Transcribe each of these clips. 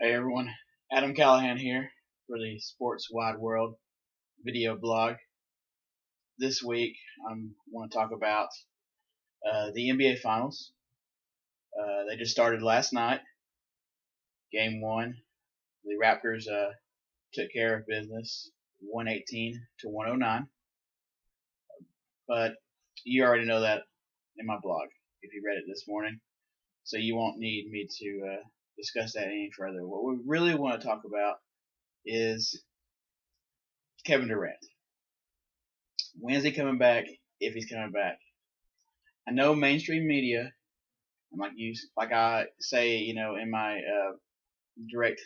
Hey everyone, Adam Callahan here for the Sports Wide World video blog. This week I want to talk about the NBA Finals. They just started last night. Game 1, the Raptors took care of business, 118 to 109. But you already know that in my blog if you read it this morning, so you won't need me to discuss that any further. What we really want to talk about is Kevin Durant. When is he coming back? If he's coming back, I know mainstream media, and like I say, in my direct,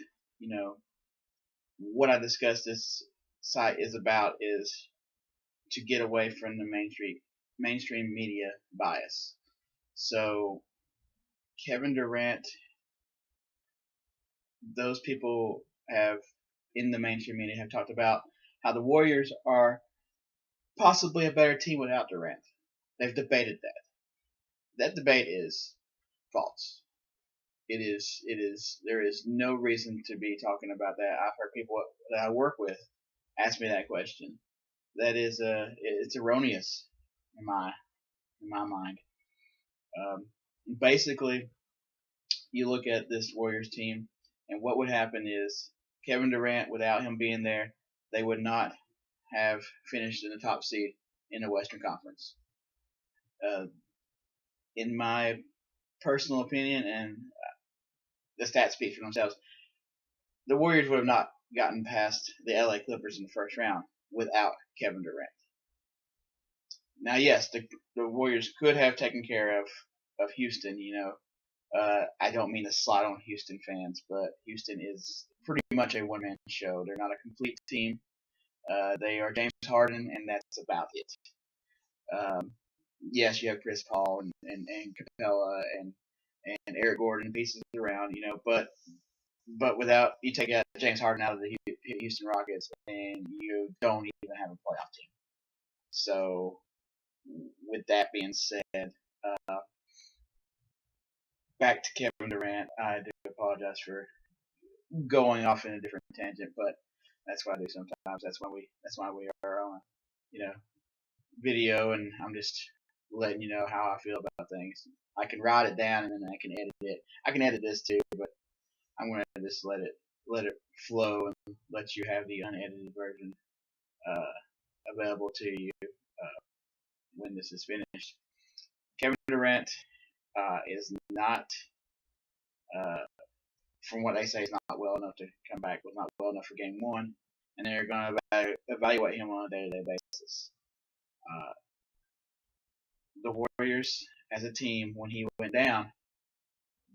what I discuss this site is about is to get away from the mainstream media bias. So Kevin Durant, those people have in the mainstream media have talked about how the Warriors are possibly a better team without Durant. They've debated that. That debate is false. It is. There is no reason to be talking about that. I've heard people that I work with ask me that question. That is it's erroneous in my mind. Basically, you look at this Warriors team, and what would happen is Kevin Durant, without him being there, they would not have finished in the top seed in the Western Conference. In my personal opinion, and the stats speak for themselves, the Warriors would have not gotten past the LA Clippers in the first round without Kevin Durant. Now, yes, the Warriors could have taken care of Houston. I don't mean to slide on Houston fans, but Houston is pretty much a one-man show. They're not a complete team. They are James Harden, and that's about it. Yes, you have Chris Paul and Capella and Eric Gordon pieces around, but without you take out James Harden out of the Houston Rockets, and you don't even have a playoff team. So, with that being said, back to Kevin Durant. I do apologize for going off in a different tangent, but that's what I do sometimes. That's why we are on, video, and I'm just letting you know how I feel about things. I can write it down and then I can edit it. I can edit this too, but I'm gonna just let it flow and let you have the unedited version available to you when this is finished. Kevin Durant is not, from what they say, is not well enough to come back. Was not well enough for Game 1, and they're going to evaluate him on a day-to-day basis. The Warriors, as a team, when he went down,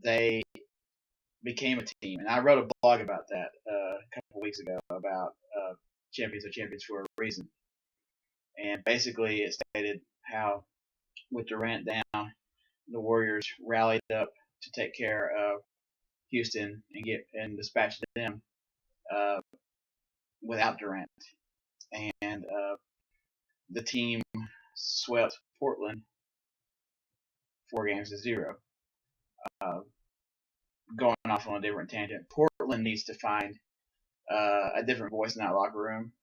they became a team, and I wrote a blog about that a couple weeks ago about champions are champions for a reason. And basically, it stated how with Durant down, the Warriors rallied up to take care of Houston and dispatch them without Durant, and the team swept Portland 4-0. Going off on a different tangent, Portland needs to find a different voice in that locker room.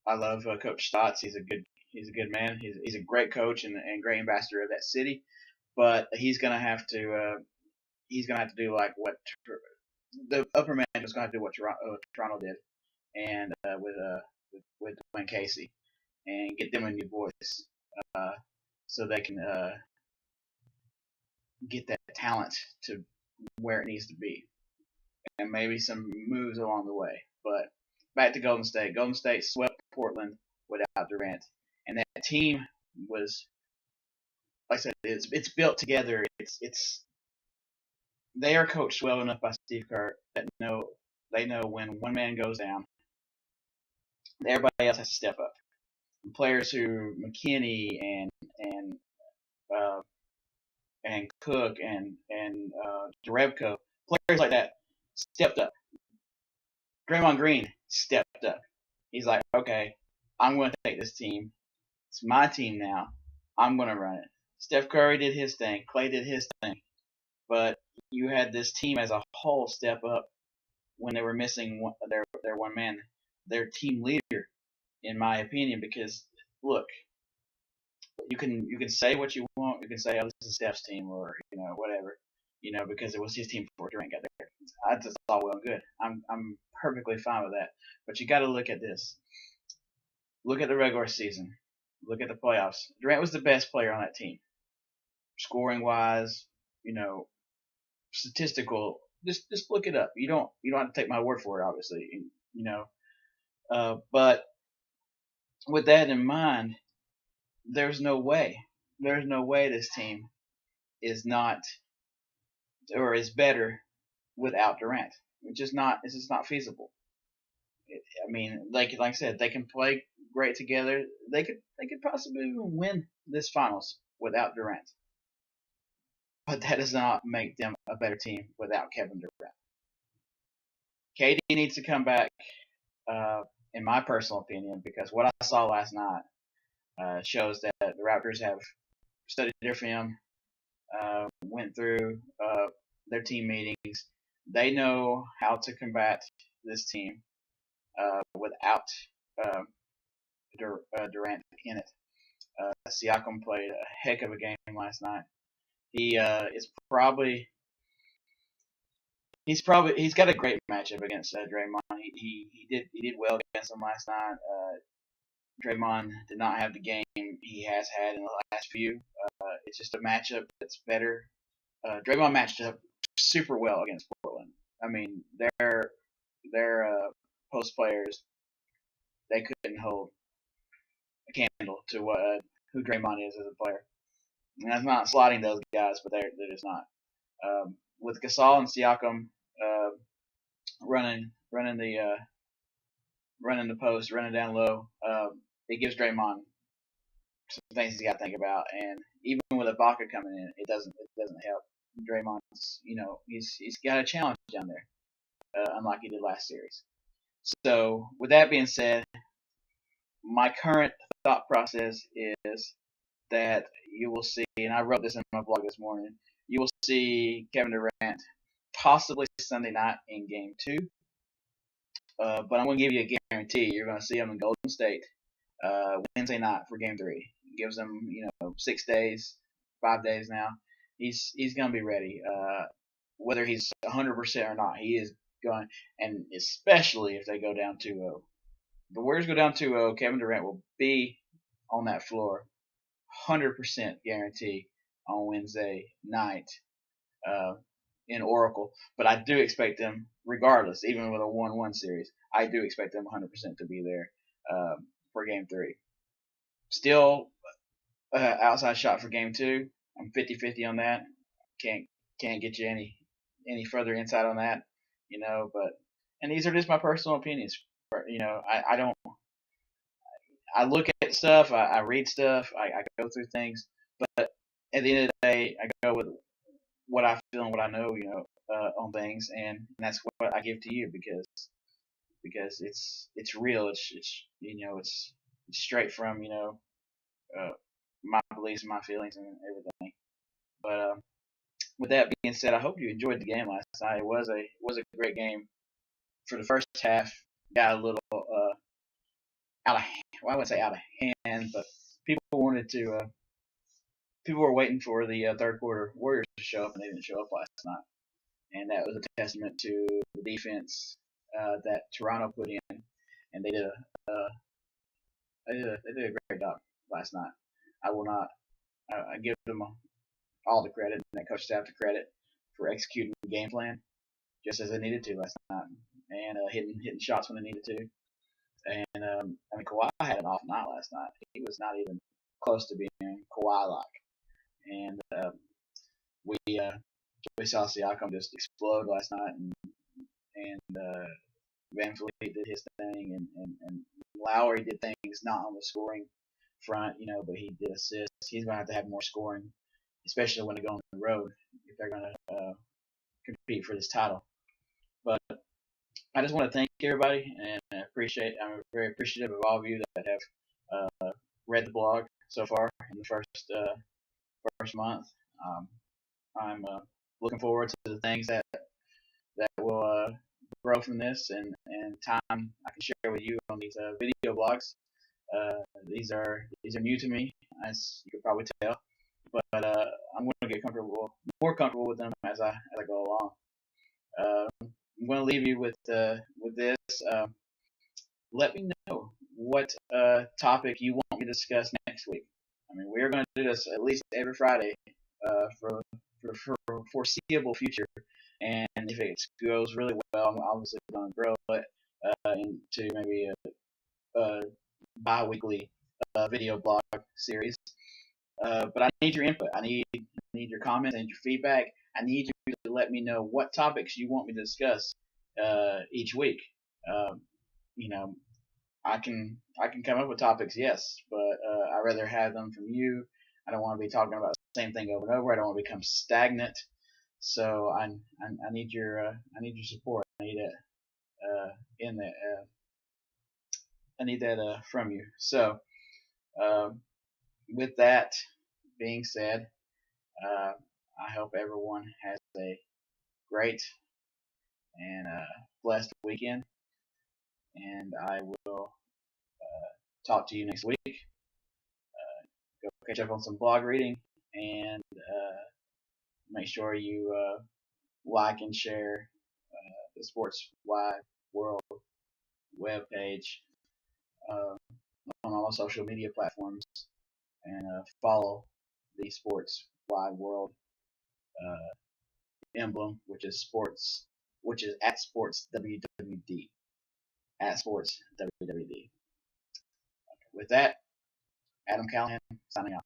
I love Coach Stotts. He's a good man. He's a great coach and great ambassador of that city. But he's gonna have to do like what the upper management is gonna have to do what Toronto did, and with Dwayne Casey, and get them a new voice, so they can get that talent to where it needs to be, and maybe some moves along the way. But back to Golden State. Golden State swept Portland without Durant, and that team was, like I said, it's built together. They are coached well enough by Steve Kerr that they know when one man goes down, everybody else has to step up. And players who McKinney and Cook and Jerebko, players like that stepped up. Draymond Green stepped up. He's like, okay, I'm going to take this team. It's my team now. I'm going to run it. Steph Curry did his thing. Clay did his thing. But you had this team as a whole step up when they were missing their one man, their team leader, in my opinion. Because look, you can say what you want. You can say, oh, this is Steph's team, or whatever, because it was his team before Durant got there. That's all well and good. I'm perfectly fine with that. But you got to look at this. Look at the regular season. Look at the playoffs. Durant was the best player on that team, scoring wise. Statistical. Just look it up. You don't have to take my word for it, obviously. But with that in mind, there's no way this team is not or is better without Durant. It's just not feasible. I mean, like I said, they can play great together. They could possibly even win this finals without Durant. But that does not make them a better team without Kevin Durant. KD needs to come back, in my personal opinion, because what I saw last night shows that the Raptors have studied their film, went through their team meetings. They know how to combat this team without Durant in it. Siakam played a heck of a game last night. He's got a great matchup against Draymond. He did well against him last night. Draymond did not have the game he has had in the last few. It's just a matchup that's better. Draymond matched up super well against Portland. I mean, their post players, they couldn't hold a candle to who Draymond is as a player. And that's not sliding those guys, but they're just not. With Gasol and Siakam running the post, running down low, it gives Draymond some things he's got to think about. And even with Ibaka coming in, it doesn't help. Draymond's, he's got a challenge down there, unlike he did last series. So with that being said, my current thought process is that you will see, and I wrote this in my blog this morning, you will see Kevin Durant possibly Sunday night in Game 2. But I'm going to give you a guarantee. You're going to see him in Golden State Wednesday night for Game 3. It gives him, 6 days, 5 days now. He's going to be ready. Whether he's 100% or not, he is going. And especially if they go down 2-0. The Warriors go down 2-0, Kevin Durant will be on that floor, 100% guarantee on Wednesday night in Oracle. But I do expect them, regardless, even with a 1-1 series, I do expect them 100% to be there for Game 3. Still, outside shot for Game 2. I'm 50-50 on that. Can't get you any further insight on that, But and these are just my personal opinions. I don't. I look at stuff. I read stuff. I go through things. But at the end of the day, I go with what I feel and what I know, on things, and that's what I give to you because it's real. It's straight from my beliefs and my feelings and everything. But with that being said, I hope you enjoyed the game last night. It was a great game. For the first half, got a little out of, well, I wouldn't say out of hand, but people were waiting for the third quarter Warriors to show up, and they didn't show up last night. And that was a testament to the defense that Toronto put in, and they did a great job last night. I will not. I give them all the credit, and that coach staff the credit for executing the game plan just as they needed to last night, and hitting shots when they needed to. And Kawhi had an off night last night. He was not even close to being Kawhi-like. And we saw Siakam just explode last night, and Van Vliet did his thing, and Lowry did things not on the scoring front, but he did assists. He's going to have more scoring, especially when they go on the road if they're going to compete for this title. But I just want to thank everybody, and I'm very appreciative of all of you that have read the blog so far in the first month. I'm looking forward to the things that will grow from this, and time I can share with you on these video blogs. These are new to me, as you could probably tell, but I'm going to get more comfortable with them as I go along. I'm going to leave you with this. Let me know what topic you want me to discuss next week. I mean, we're going to do this at least every Friday for foreseeable future. And if it goes really well, I'm obviously going to grow it into maybe a bi-weekly video blog series. But I need your input. I need your comments. I need your feedback. I need you to let me know what topics you want me to discuss each week. Um, you know, I can come up with topics, yes, but I'd rather have them from you. I don't want to be talking about the same thing over and over. I don't want to become stagnant. So I need your support. I need it in that I need that from you. So um, with that being said, uh, I hope everyone has a great and blessed weekend, and I will talk to you next week. Go catch up on some blog reading, and make sure you like and share the Sports Wide World webpage uh, on all social media platforms, and follow the Sports Wide World emblem, which is at Sports WWD, at Sports WWD. With that, Adam Callahan signing off.